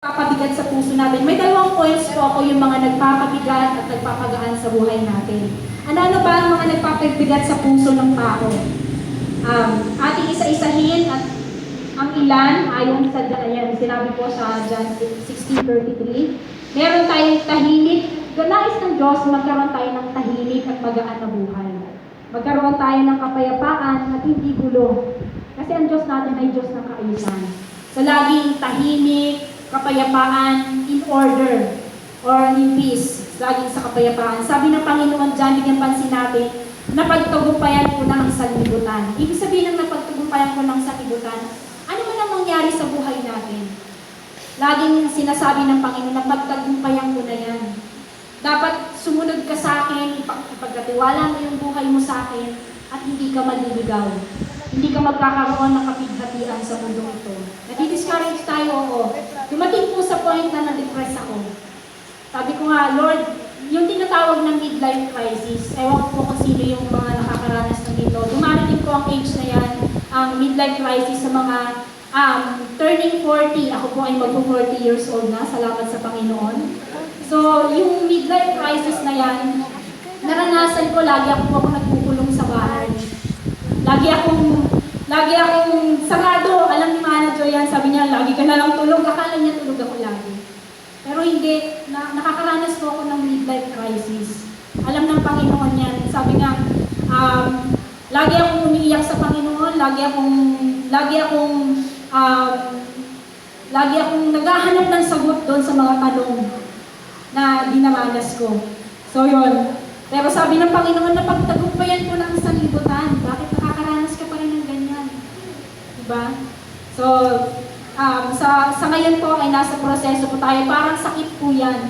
Nagpapabigat sa puso natin. May dalawang points po ako, yung mga nagpapabigat at nagpapagaan sa buhay natin. Ano-ano ba ang mga nagpapabigat sa puso ng tao? Ating isa-isahin at ang ilan, ayon sa ayan, sinabi po sa John 16:33, meron tayong tahimik. Nais ng Diyos, magkaroon tayo ng tahimik at magaan na buhay. Magkaroon tayo ng kapayapaan at hindi gulo. Kasi ang Diyos natin ay Diyos ng kaayusan. So laging tahimik, kapayapaan, in order, or in peace, laging sa kapayapaan. Sabi ng Panginoon dyan, bigyan pansin natin, napagtagumpayan ko ng sanlibutan. Ibig sabihin ng napagtagumpayan ko ng sanlibutan, ano man ang mangyari sa buhay natin? Laging sinasabi ng Panginoon, napagtagumpayan ko na yan. Dapat sumunod ka sa akin, ipagkatiwala mo yung buhay mo sa akin, at hindi ka maliligaw. Hindi ka magkakaroon ng kapighatian sa mundo ito. Nadi-discourage tayo, oo. Dumating po sa point na na-depress ako. Sabi ko nga, Lord, yung tinatawag ng midlife crisis, ewan ko po kung sino yung mga nakakaranas ng dito. Dumarating po ang age na yan, ang midlife crisis sa mga turning 40. Ako po ay magpo 40 years old na, salamat sa Panginoon. So, yung midlife crisis na yan, naranasan ko, lagi ako nagkukulong sa bahay. Lagi akong sarado. Alam ni manager yan, sabi niya, lagi ka na lang tulog. Akala niya tulog ako lagi. Pero hindi, nakakaranas po ako ng midlife crisis. Alam ng Panginoon yan. Sabi nga, lagi akong umiiyak sa Panginoon, lagi akong naghahanap ng sagot doon sa mga tanong na dinaranas ko. So yun. Pero sabi ng Panginoon na pagtagumpayan ko ng sanlibutan, bakit nakakaranas ka pa rin ng ganyan? Diba? So, sa ngayon po ay nasa proseso po tayo, parang sakit po yan.